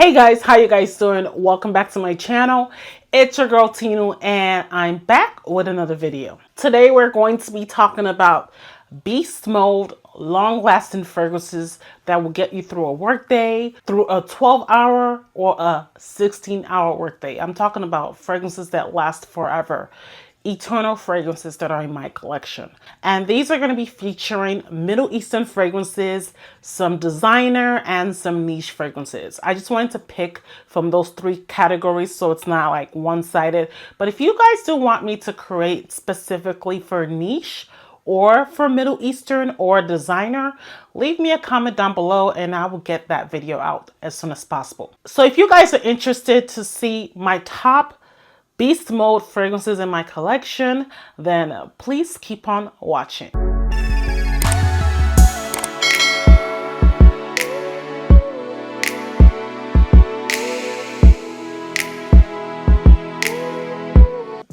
Hey guys, how you guys doing? Welcome back to my channel. It's your girl Tinu and I'm back with another video. Today we're going to be talking about beast mode, long-lasting fragrances that will get you through a workday, through a 12-hour or a 16-hour workday. I'm talking about fragrances that last forever. Eternal fragrances that are in my collection. And these are going to be featuring Middle Eastern fragrances, some designer, and some niche fragrances. I just wanted to pick from those three categories so it's not like one-sided. But if you guys do want me to create specifically for niche or for Middle Eastern or designer, leave me a comment down below and I will get that video out as soon as possible. So if you guys are interested to see my top beast mode fragrances in my collection, then please keep on watching.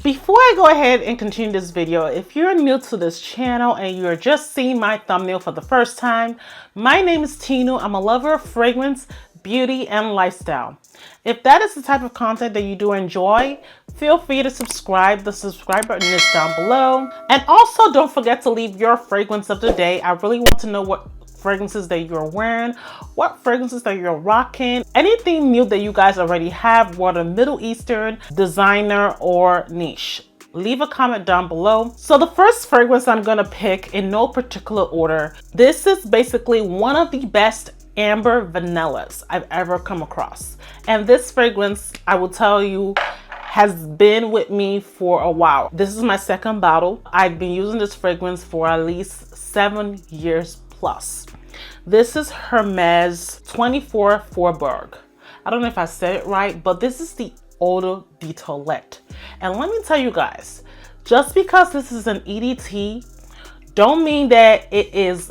Before I go ahead and continue this video, if you're new to this channel and you're just seeing my thumbnail for the first time, my name is Tinu. I'm a lover of fragrance, beauty, and lifestyle. If that is the type of content that you do enjoy, feel free to subscribe. The subscribe button is down below. And also don't forget to leave your fragrance of the day. I really want to know what fragrances that you're wearing, what fragrances that you're rocking, anything new that you guys already have, whether Middle Eastern, designer, or niche. Leave a comment down below. So the first fragrance I'm gonna pick in no particular order, this is basically one of the best amber vanillas I've ever come across. And this fragrance, I will tell you, has been with me for a while. This is my second bottle. I've been using this fragrance for at least 7 years plus. This is Hermes 24 Faubourg. I don't know if I said it right, but this is the Eau de Toilette. And let me tell you guys, just because this is an EDT, don't mean that it is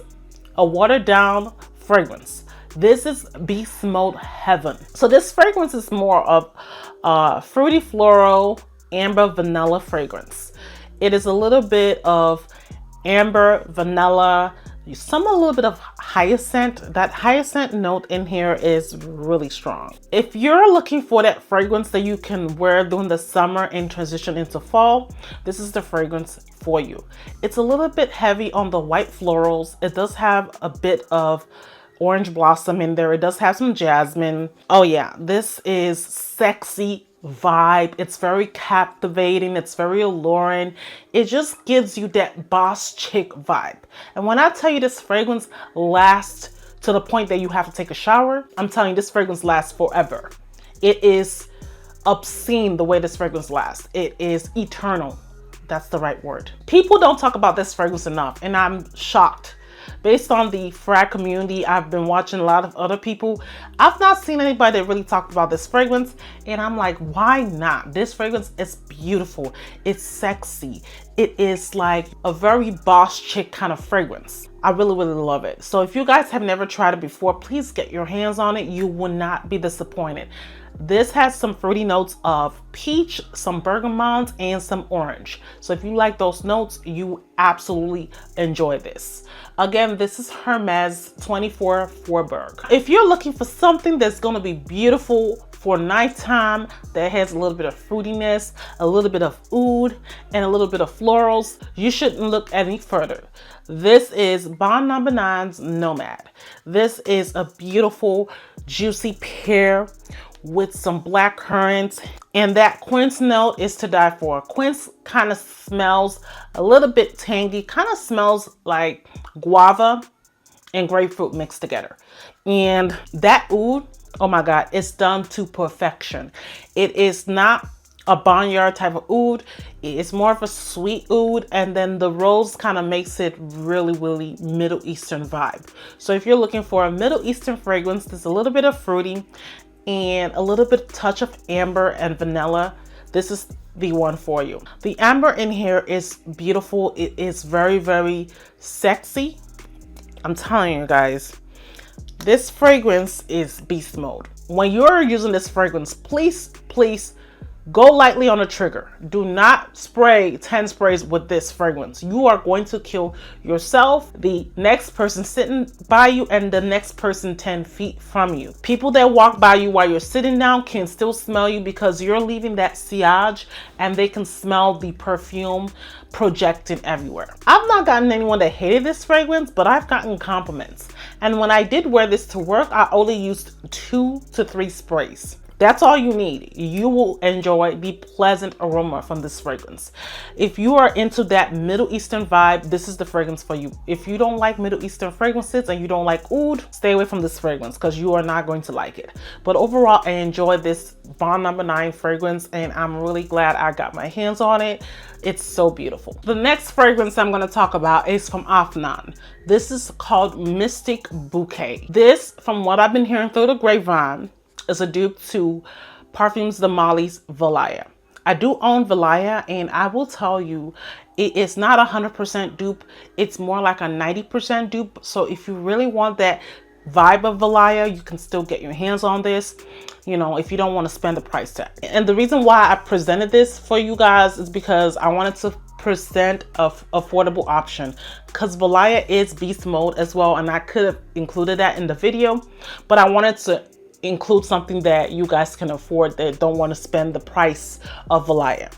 a watered down fragrance. This is beast mode heaven. So this fragrance is more of fruity floral amber vanilla fragrance. It is a little bit of amber vanilla, a little bit of hyacinth. That hyacinth note in here is really strong. If you're looking for that fragrance that you can wear during the summer and transition into fall, this is the fragrance for you. It's a little bit heavy on the white florals. It does have a bit of orange blossom in there. It does have some jasmine. Oh yeah, this is sexy vibe. It's very captivating. It's very alluring. It just gives you that boss chick vibe. And when I tell you this fragrance lasts to the point that you have to take a shower, I'm telling you this fragrance lasts forever. It is obscene the way this fragrance lasts. It is eternal. That's the right word. People don't talk about this fragrance enough, and I'm shocked. Based on the frag community, I've been watching a lot of other people. I've not seen anybody that really talked about this fragrance, and I'm like, why not? This fragrance is beautiful. It's sexy. It is like a very boss chick kind of fragrance. I really, really love it. So if you guys have never tried it before, please get your hands on it. You will not be disappointed. This has some fruity notes of peach, some bergamot, and some orange. So if you like those notes, you absolutely enjoy this. Again, this is Hermes 24 Faubourg. If you're looking for something that's going to be beautiful for nighttime, that has a little bit of fruitiness, a little bit of oud, and a little bit of florals, you shouldn't look any further. This is Bon No. 9's Nomad. This is a beautiful, juicy pear with some black currants, and that quince note is to die for. Quince kind of smells a little bit tangy, kind of smells like guava and grapefruit mixed together. And that oud, oh my God, it's done to perfection. It is not a barnyard type of oud. It's more of a sweet oud, and then the rose kind of makes it really, really Middle Eastern vibe. So if you're looking for a Middle Eastern fragrance, there's a little bit of fruity and a little bit touch of amber and vanilla, this is the one for you. The amber in here is beautiful. It is very, very sexy. I'm telling you guys, this fragrance is beast mode. When you're using this fragrance, please Go lightly on the trigger. Do not spray 10 sprays with this fragrance. You are going to kill yourself, the next person sitting by you, and the next person 10 feet from you. People that walk by you while you're sitting down can still smell you because you're leaving that sillage, and they can smell the perfume projecting everywhere. I've not gotten anyone that hated this fragrance, but I've gotten compliments. And when I did wear this to work, I only used 2 to 3 sprays. That's all you need. You will enjoy the pleasant aroma from this fragrance. If you are into that Middle Eastern vibe, this is the fragrance for you. If you don't like Middle Eastern fragrances and you don't like oud, stay away from this fragrance because you are not going to like it. But overall, I enjoyed this Bond No. 9 fragrance, and I'm really glad I got my hands on it. It's so beautiful. The next fragrance I'm going to talk about is from Afnan. This is called Mystique Bouquet. This, from what I've been hearing through the grapevine, is a dupe to Perfumes de Mali's Valaya. I do own Valaya, and I will tell you, it is not 100% dupe. It's more like a 90% dupe. So if you really want that vibe of Valaya, you can still get your hands on this, you know, if you don't want to spend the price tag. And the reason why I presented this for you guys is because I wanted to present a affordable option, because Valaya is beast mode as well, and I could have included that in the video, but I wanted to include something that you guys can afford that don't want to spend the price of Valaya.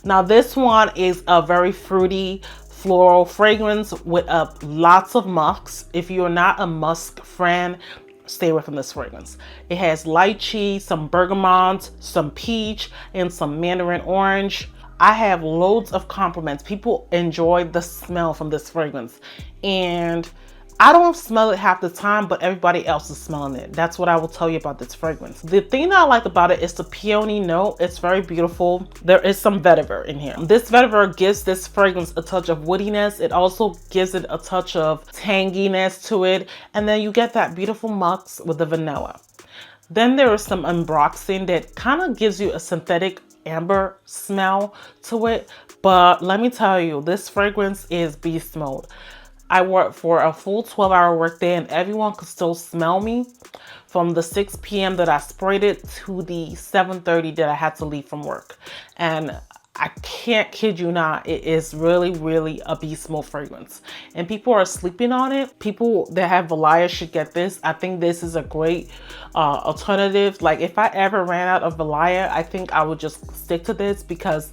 Now this one is a very fruity floral fragrance with lots of musks. If you're not a musk friend, stay away from this fragrance. It has lychee, some bergamot, some peach, and some mandarin orange. I have loads of compliments. People enjoy the smell from this fragrance, and I don't smell it half the time, but everybody else is smelling it. That's what I will tell you about this fragrance. The thing that I like about it is the peony note. It's very beautiful. There is some vetiver in here. This vetiver gives this fragrance a touch of woodiness. It also gives it a touch of tanginess to it. And then you get that beautiful musk with the vanilla. Then there is some ambroxan that kind of gives you a synthetic amber smell to it. But let me tell you, this fragrance is beast mode. I worked for a full 12-hour workday, and everyone could still smell me from the 6 p.m. that I sprayed it to the 7:30 that I had to leave from work. And I can't kid you not, it is really, really a beast mode fragrance. And people are sleeping on it. People that have Valaya should get this. I think this is a great alternative. Like if I ever ran out of Valaya, I think I would just stick to this because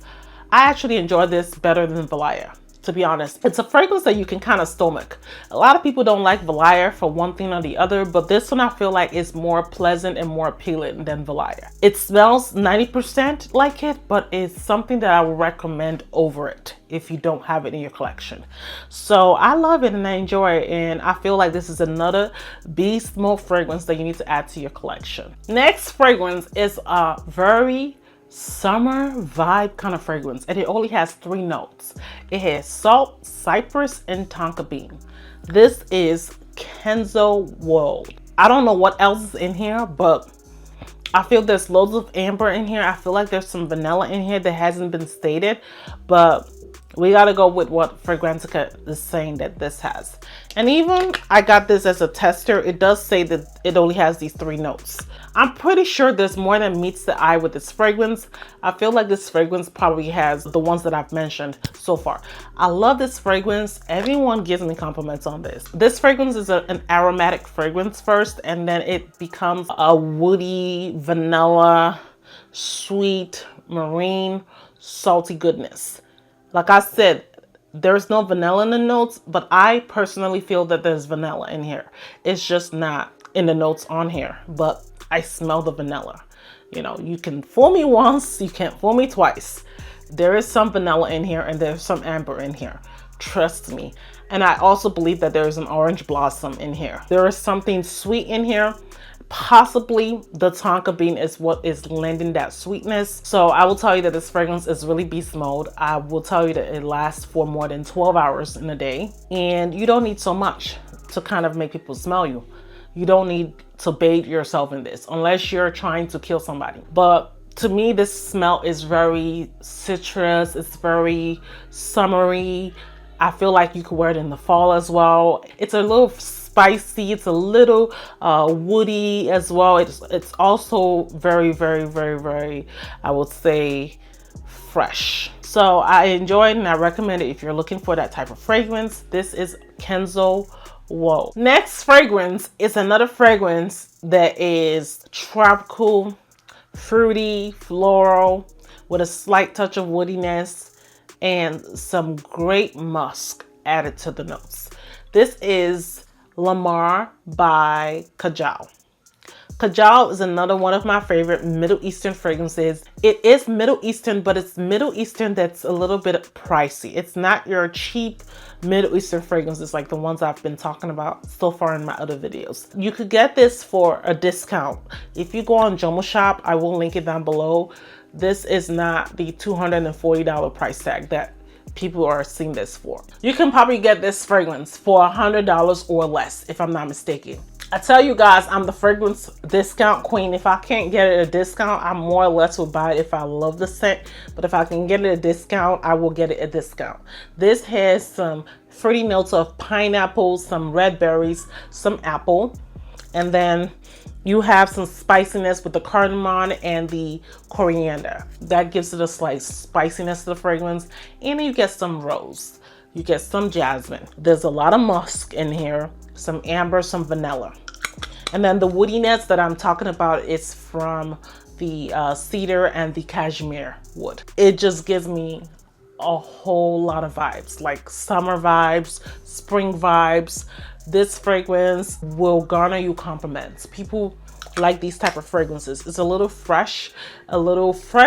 I actually enjoy this better than Valaya. To be honest, it's a fragrance that you can kind of stomach. A lot of people don't like Valaya for one thing or the other, but this one I feel like is more pleasant and more appealing than Valaya. It smells 90% like it, but it's something that I would recommend over it if you don't have it in your collection. So I love it and I enjoy it, and I feel like this is another beast mode fragrance that you need to add to your collection. Next fragrance is a very summer vibe kind of fragrance, and it only has 3 notes. It has salt, cypress, and tonka bean. This is Kenzo World. I don't know what else is in here, but I feel there's loads of amber in here. I feel like there's some vanilla in here that hasn't been stated, but we gotta go with what Fragrantica is saying that this has. And even I got this as a tester, it does say that it only has these 3 notes. I'm pretty sure there's more than meets the eye with this fragrance. I feel like this fragrance probably has the ones that I've mentioned so far. I love this fragrance. Everyone gives me compliments on this. This fragrance is an aromatic fragrance first, and then it becomes a woody, vanilla, sweet, marine, salty goodness. Like I said, there's no vanilla in the notes, but I personally feel that there's vanilla in here. It's just not in the notes on here, but I smell the vanilla. You know, you can fool me once, you can't fool me twice. There is some vanilla in here and there's some amber in here. Trust me. And I also believe that there is an orange blossom in here. There is something sweet in here. Possibly the tonka bean is what is lending that sweetness. So I will tell you that this fragrance is really beast mode. I will tell you that it lasts for more than 12 hours in a day, and you don't need so much to kind of make people smell you. You don't need to bathe yourself in this unless you're trying to kill somebody. But to me, this smell is very citrus. It's very summery. I feel like you could wear it in the fall as well. It's a little spicy. It's a little woody as well. It's also very, very, very, very, I would say, fresh. So I enjoy it and I recommend it if you're looking for that type of fragrance. This is Kenzo. Whoa. Next fragrance is another fragrance that is tropical, fruity, floral, with a slight touch of woodiness and some great musk added to the notes. This is Lamar by Kajal. Kajal is another one of my favorite Middle Eastern fragrances. It is Middle Eastern, but it's Middle Eastern that's a little bit pricey. It's not your cheap Middle Eastern fragrances like the ones I've been talking about so far in my other videos. You could get this for a discount. If you go on JOMASHOP, I will link it down below. This is not the $240 price tag that people are seeing this for. You can probably get this fragrance for $100 or less, if I'm not mistaken. I tell you guys, I'm the fragrance discount queen. If I can't get it at a discount, I more or less will buy it if I love the scent. But if I can get it at a discount, I will get it at a discount. This has some fruity notes of pineapple, some red berries, some apple. And then you have some spiciness with the cardamom and the coriander. That gives it a slight spiciness to the fragrance. And you get some rose. You get some jasmine. There's a lot of musk in here. Some amber, some vanilla. And then the woodiness that I'm talking about is from the cedar and the cashmere wood. It just gives me a whole lot of vibes, like summer vibes, spring vibes. This fragrance will garner you compliments. People like these type of fragrances. It's a little fresh,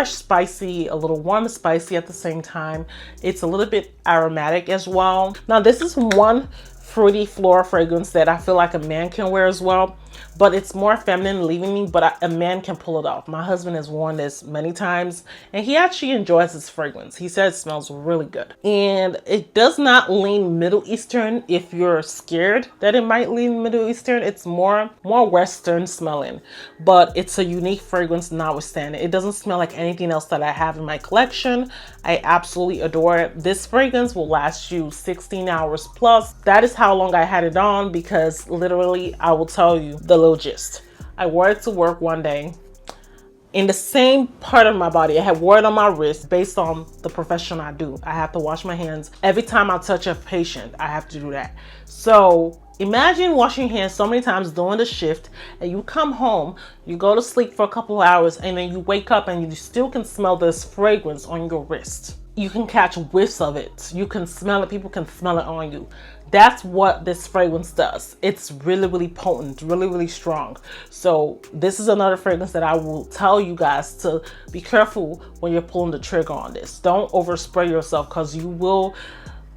spicy, a little warm and spicy at the same time. It's a little bit aromatic as well. Now this is one fruity floral fragrance that I feel like a man can wear as well, but it's more feminine leaving me, but a man can pull it off. My husband has worn this many times and he actually enjoys this fragrance. He says it smells really good. And it does not lean Middle Eastern if you're scared that it might lean Middle Eastern. It's more Western smelling, but it's a unique fragrance notwithstanding. It doesn't smell like anything else that I have in my collection. I absolutely adore it. This fragrance will last you 16 hours plus. That is how long I had it on, because literally I will tell you the little gist. I wore it to work one day in the same part of my body. I had wore it on my wrist based on the profession I do. I have to wash my hands every time I touch a patient. I have to do that. So imagine washing your hands so many times during the shift, and you come home, you go to sleep for a couple of hours, and then you wake up and you still can smell this fragrance on your wrist. You can catch whiffs of it. You can smell it. People can smell it on you. That's what this fragrance does. It's really, really potent, really, really strong. So this is another fragrance that I will tell you guys to be careful when you're pulling the trigger on this. Don't overspray yourself, because you will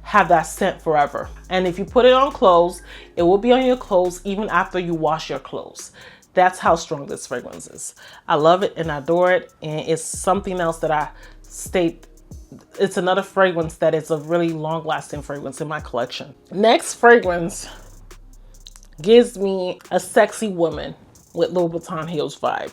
have that scent forever. And if you put it on clothes, it will be on your clothes even after you wash your clothes. That's how strong this fragrance is. I love it and I adore it. And it's something else that I state. It's another fragrance that is a really long-lasting fragrance in my collection. Next fragrance gives me a sexy woman with Louboutin heels vibe.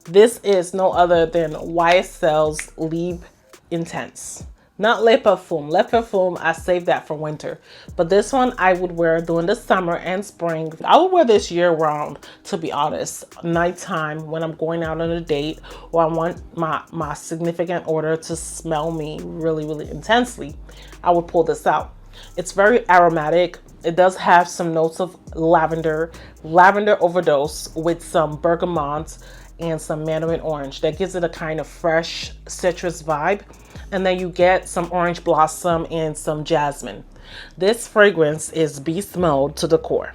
This is no other than YSL's Libre Intense. Not Le Perfume. Le Perfume, I saved that for winter. But this one I would wear during the summer and spring. I would wear this year round, to be honest. Nighttime when I'm going out on a date, or I want my significant other to smell me really, really intensely, I would pull this out. It's very aromatic. It does have some notes of lavender overdose with some bergamot and some mandarin orange. That gives it a kind of fresh citrus vibe. And then you get some orange blossom and some jasmine. This fragrance is beast mode to the core.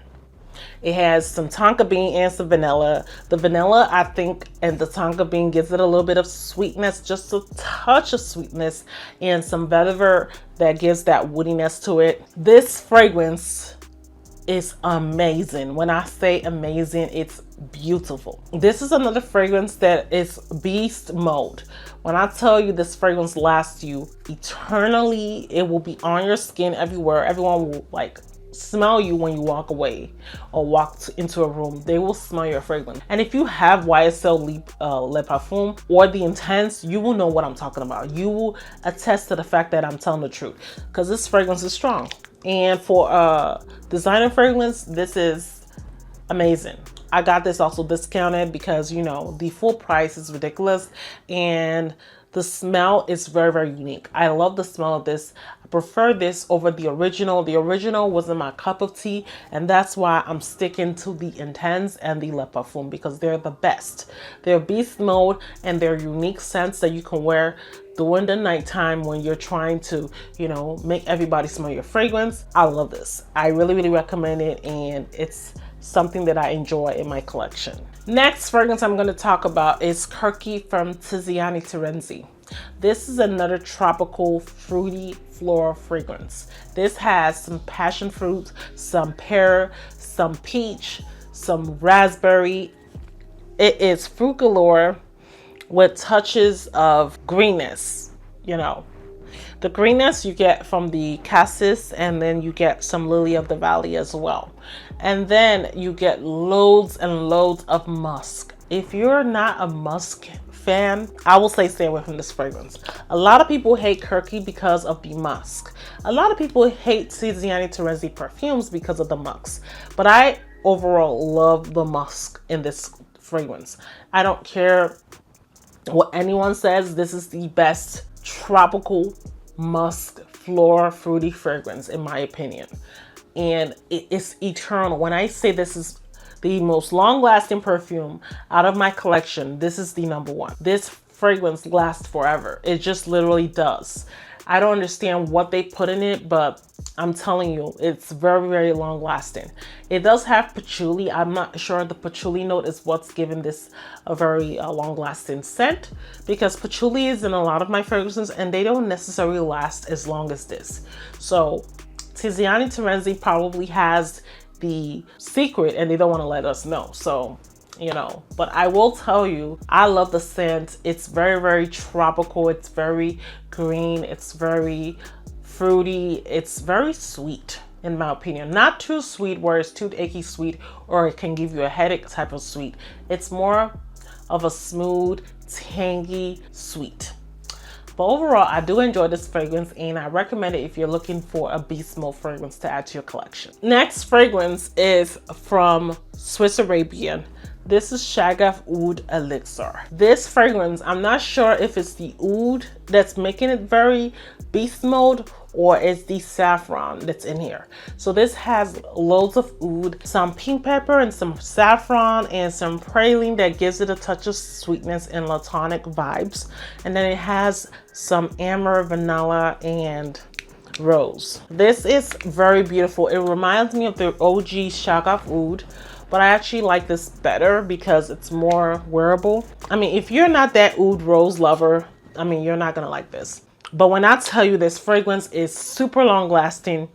It has some tonka bean and some vanilla. The vanilla, I think, and the tonka bean gives it a little bit of sweetness, just a touch of sweetness, and some vetiver that gives that woodiness to it. This fragrance is amazing. When I say amazing, it's beautiful. This is another fragrance that is beast mode. When I tell you this fragrance lasts you eternally, it will be on your skin everywhere. Everyone will like smell you when you walk away or walk into a room. They will smell your fragrance. And if you have YSL Le Parfum or the Intense, you will know what I'm talking about. You will attest to the fact that I'm telling the truth, because this fragrance is strong. And for designer fragrance, this is amazing. I got this also discounted because, you know, the full price is ridiculous and the smell is very, very unique. I love the smell of this. I prefer this over the original. The original wasn't my cup of tea, and that's why I'm sticking to the Intense and the Le Parfum because they're the best. They're beast mode and they're unique scents that you can wear during the nighttime when you're trying to, you know, make everybody smell your fragrance. I love this. I really, really recommend it, and it's something that I enjoy in my collection. Next fragrance I'm going to talk about is Kirke from Tiziani Terenzi. This is another tropical fruity floral fragrance. This has some passion fruit, some pear, some peach, some raspberry. It is fruit galore with touches of greenness, you know. The greenness you get from the cassis, and then you get some lily of the valley as well. And then you get loads and loads of musk. If you're not a musk fan, I will say stay away from this fragrance. A lot of people hate Kirke because of the musk. A lot of people hate Tiziani Terenzi perfumes because of the musk. But I overall love the musk in this fragrance. I don't care what anyone says, this is the best tropical musk floral fruity fragrance in my opinion, and it is eternal. When I say this is the most long-lasting perfume out of my collection, this is the number one. This fragrance lasts forever. It just literally does. I don't understand what they put in it, but I'm telling you, it's very, very long lasting. It does have patchouli. I'm not sure the patchouli note is what's giving this a very long lasting scent, because patchouli is in a lot of my fragrances and they don't necessarily last as long as this. So Tiziani Terenzi probably has the secret and they don't want to let us know. So, you know, but I will tell you, I love the scent. It's very, very tropical. It's very green. It's very fruity. It's very sweet in my opinion. Not too sweet where it's too achy sweet or it can give you a headache type of sweet. It's more of a smooth, tangy sweet. But overall, I do enjoy this fragrance and I recommend it if you're looking for a beast mode fragrance to add to your collection. Next fragrance is from Swiss Arabian. This is Shaghaf Oud Elixir. This fragrance, I'm not sure if it's the oud that's making it very beast mode or it's the saffron that's in here. So this has loads of oud, some pink pepper and some saffron and some praline that gives it a touch of sweetness and latonic vibes. And then it has some amber, vanilla, and rose. This is very beautiful. It reminds me of the OG Shaghaf Oud, but I actually like this better because it's more wearable. I mean, if you're not that oud rose lover, I mean, you're not gonna like this. But when I tell you this fragrance is super long lasting,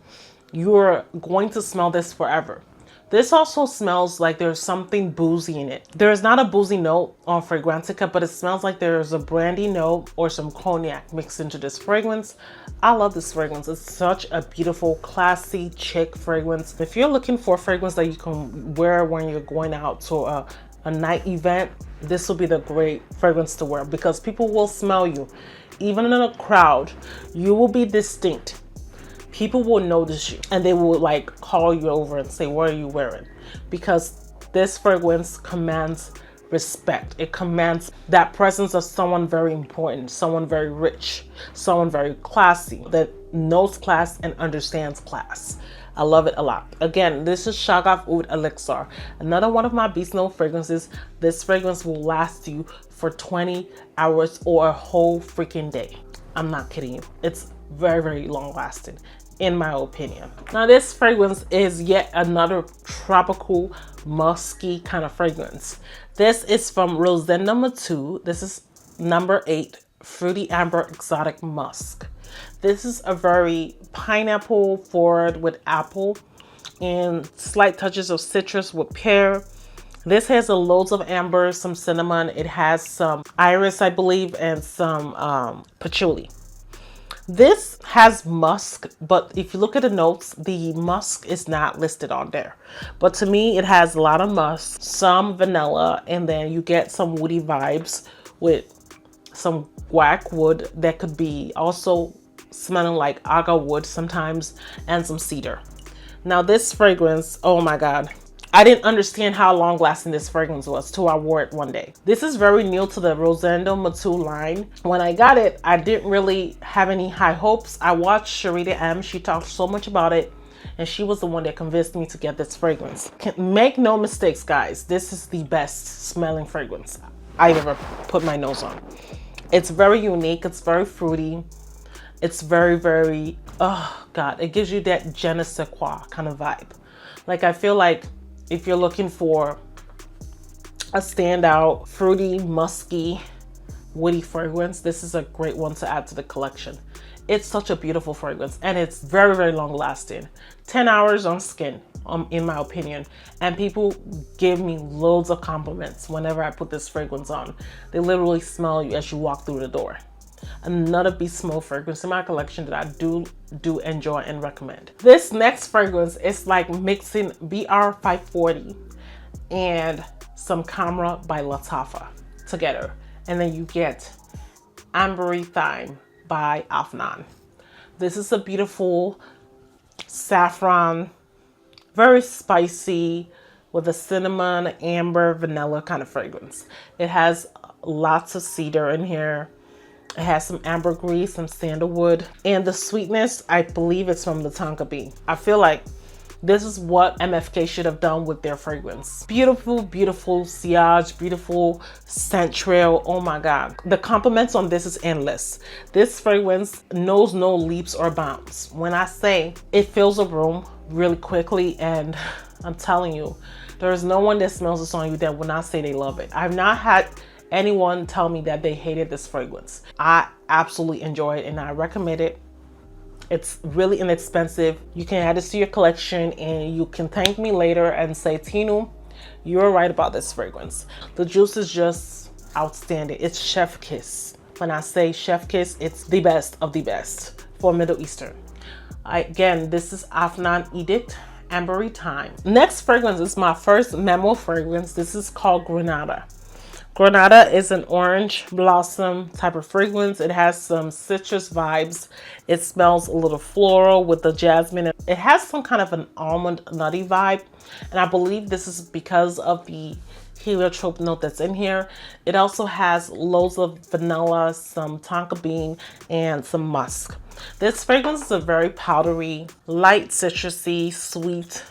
you're going to smell this forever. This also smells like there's something boozy in it. There's not a boozy note on Fragrantica, but it smells like there's a brandy note or some cognac mixed into this fragrance. I love this fragrance. It's such a beautiful, classy, chic fragrance. If you're looking for a fragrance that you can wear when you're going out to a night event, this will be the great fragrance to wear because people will smell you. Even in a crowd, you will be distinct. People will notice you and they will like call you over and say, what are you wearing? Because this fragrance commands respect. It commands that presence of someone very important, someone very rich, someone very classy, that knows class and understands class. I love it a lot. Again, this is Shaghaf Oud Elixir. Another one of my beast mode fragrances. This fragrance will last you for 20 hours or a whole freaking day. I'm not kidding you. It's very, very long lasting in my opinion. Now this fragrance is yet another tropical musky kind of fragrance. This is from Rosendo Mateu. This is number 8, Fruity Amber Exotic Musk. This is a very pineapple forward with apple and slight touches of citrus with pear. This has loads of amber, some cinnamon. It has some iris, I believe, and some patchouli. This has musk, but if you look at the notes, the musk is not listed on there. But to me, it has a lot of musk, some vanilla, and then you get some woody vibes with some guac wood that could be also smelling like aga wood sometimes and some cedar. Now this fragrance, oh my God. I didn't understand how long lasting this fragrance was till I wore it one day. This is very new to the Rosendo Mateu line. When I got it, I didn't really have any high hopes. I watched Sharita M. She talked so much about it, and she was the one that convinced me to get this fragrance. Make no mistakes, guys. This is the best smelling fragrance I've ever put my nose on. It's very unique. It's very fruity. It's very, oh God, it gives you that je ne sais quoi kind of vibe. Like, I feel like if you're looking for a standout, fruity, musky, woody fragrance, this is a great one to add to the collection. It's such a beautiful fragrance, and it's very long lasting. 10 hours on skin, in my opinion. And people give me loads of compliments whenever I put this fragrance on. They literally smell you as you walk through the door. Another beast smoke fragrance in my collection that I do enjoy and recommend. This next fragrance is like mixing BR 540 and some Camera by Lattafa together, and then you get Amberythme by Afnan. This is a beautiful saffron, very spicy, with a cinnamon, amber, vanilla kind of fragrance. It has lots of cedar in here. It has some ambergris, some sandalwood, and the sweetness, I believe it's from the tonka bean. I feel like this is what MFK should have done with their fragrance. Beautiful sillage, beautiful scent trail. Oh my God. The compliments on this is endless. This fragrance knows no leaps or bounds. When I say it fills a room really quickly, and I'm telling you, there is no one that smells this on you that will not say they love it. I've not had anyone tell me that they hated this fragrance. I absolutely enjoy it, and I recommend it. It's really inexpensive. You can add this to your collection, and you can thank me later and say, Tinu, you're right about this fragrance. The juice is just outstanding. It's chef kiss. When I say chef kiss, it's the best of the best for Middle Eastern. Again, this is Afnan Edict Amberythme. Next fragrance is my first Memo fragrance. This is called Granada. Granada is an orange blossom type of fragrance. It has some citrus vibes. It smells a little floral with the jasmine. It has some kind of an almond nutty vibe. And I believe this is because of the heliotrope note that's in here. It also has loads of vanilla, some tonka bean, and some musk. This fragrance is a very powdery, light, citrusy, sweet,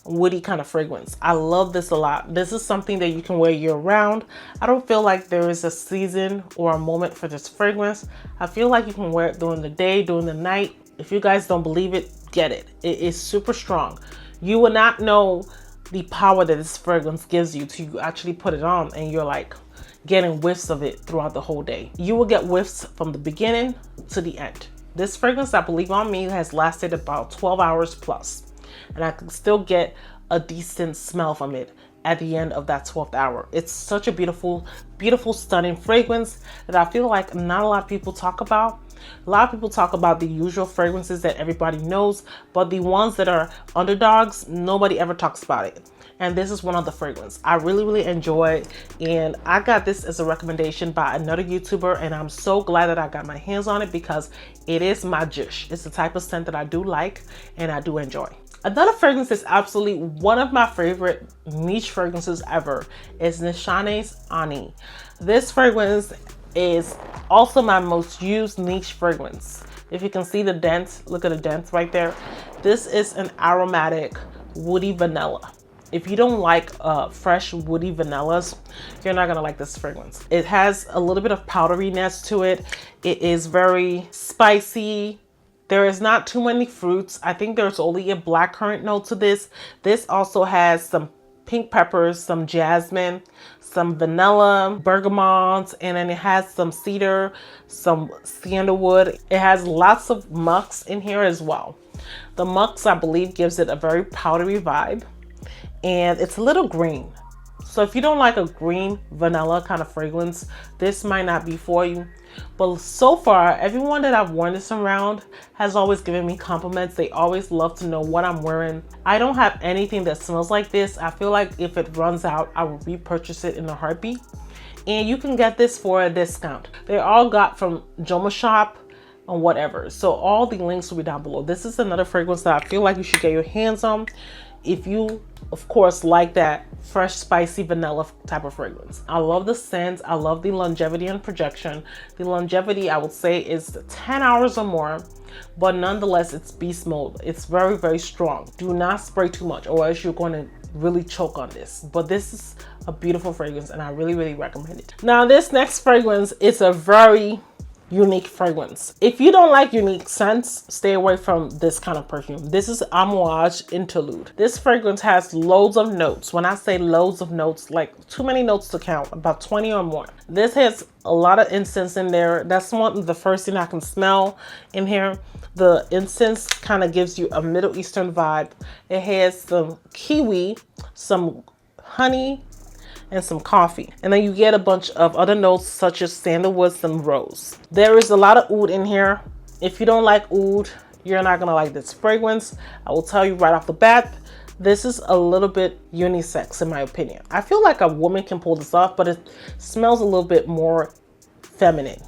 woody kind of fragrance. I love this a lot. This is something that you can wear year round. I don't feel like there is a season or a moment for this fragrance. I feel like you can wear it during the day, during the night. If you guys don't believe it, get it. It is super strong. You will not know the power that this fragrance gives you till you actually put it on and you're like getting whiffs of it throughout the whole day. You will get whiffs from the beginning to the end. This fragrance, I believe on me, has lasted about 12 hours plus. And I can still get a decent smell from it at the end of that 12th hour. It's such a beautiful, stunning fragrance that I feel like not a lot of people talk about. A lot of people talk about the usual fragrances that everybody knows, but the ones that are underdogs, nobody ever talks about it. And this is one of the fragrances I really enjoy it. And I got this as a recommendation by another YouTuber, and I'm so glad that I got my hands on it because it is my juice. It's the type of scent that I do like and I do enjoy. Another fragrance is absolutely one of my favorite niche fragrances ever is Nishane's Ani. This fragrance is also my most used niche fragrance. If you can see the dent, look at the dent right there. This is an aromatic woody vanilla. If you don't like fresh woody vanillas, you're not gonna like this fragrance. It has a little bit of powderiness to it. It is very spicy. There is not too many fruits. I think there's only a blackcurrant note to this. This also has some pink peppers, some jasmine, some vanilla, bergamot, and then it has some cedar, some sandalwood. It has lots of musk in here as well. The musk, I believe, gives it a very powdery vibe, and it's a little green. So if you don't like a green vanilla kind of fragrance, this might not be for you. But so far, everyone that I've worn this around has always given me compliments. They always love to know what I'm wearing. I don't have anything that smells like this. I feel like if it runs out, I will repurchase it in a heartbeat. And you can get this for a discount. They all got from JOMASHOP, and whatever. So all the links will be down below. This is another fragrance that I feel like you should get your hands on if you, of course, like that fresh, spicy vanilla type of fragrance. I love the scent. I love the longevity and projection. The longevity, I would say, is 10 hours or more, but nonetheless, it's beast mode. It's very, very strong. Do not spray too much or else you're going to really choke on this. But this is a beautiful fragrance and I really, really recommend it. Now, this next fragrance is a very unique fragrance. If you don't like unique scents, stay away from this kind of perfume. This is Amouage Interlude. This fragrance has loads of notes. When I say loads of notes, like too many notes to count, about 20 or more. This has a lot of incense in there. That's one of the first thing I can smell in here. The incense kind of gives you a Middle Eastern vibe. It has some kiwi, some honey, and some coffee. And then you get a bunch of other notes such as sandalwood and rose. There is a lot of oud in here. If you don't like oud, you're not gonna like this fragrance. I will tell you right off the bat, this is a little bit unisex in my opinion. I feel like a woman can pull this off, but it smells a little bit more feminine.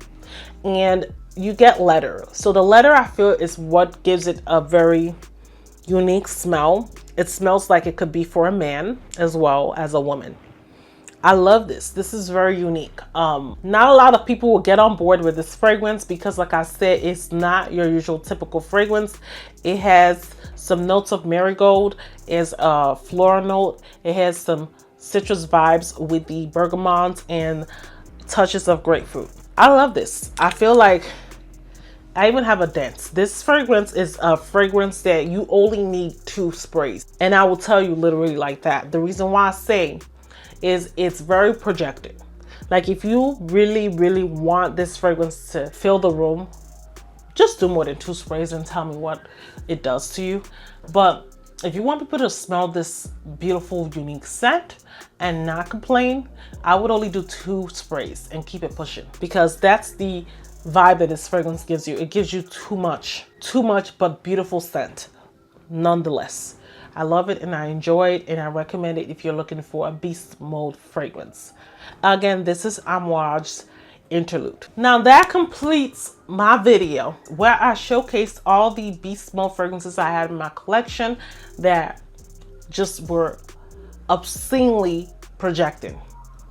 And you get leather. So the leather, I feel, is what gives it a very unique smell. It smells like it could be for a man as well as a woman. I love this. This is very unique. Not a lot of people will get on board with this fragrance because, like I said, it's not your usual typical fragrance. It has some notes of marigold, is a floral note. It has some citrus vibes with the bergamot and touches of grapefruit. I love this. I feel like I even have a dent. This fragrance is a fragrance that you only need 2 sprays. And I will tell you literally like that. The reason why I say is it's very projected. Like if you really, really want this fragrance to fill the room, just do more than 2 sprays and tell me what it does to you. But if you want people to smell this beautiful, unique scent and not complain, I would only do 2 sprays and keep it pushing, because that's the vibe that this fragrance gives you. It gives you too much, but beautiful scent nonetheless. I love it and I enjoy it and I recommend it if you're looking for a beast mode fragrance. Again, this is Amouage's Interlude. Now that completes my video where I showcased all the beast mode fragrances I had in my collection that just were obscenely projecting.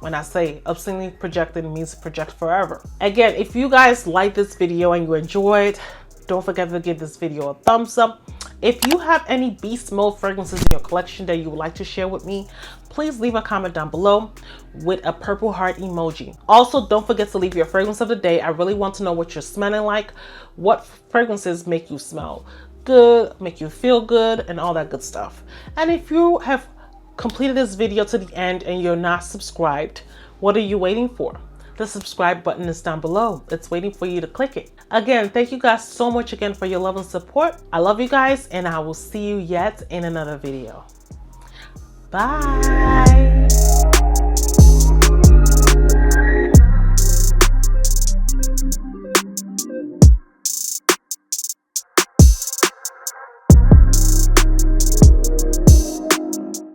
When I say obscenely projected, it means project forever. Again, if you guys like this video and you enjoyed, don't forget to give this video a thumbs up. If you have any beast mode fragrances in your collection that you would like to share with me, please leave a comment down below with a purple heart emoji. Also, don't forget to leave your fragrance of the day. I really want to know what you're smelling like. What fragrances make you smell good, make you feel good, and all that good stuff. And if you have completed this video to the end and you're not subscribed, what are you waiting for? The subscribe button is down below. It's waiting for you to click it. Again, thank you guys so much again for your love and support. I love you guys and I will see you yet in another video. Bye.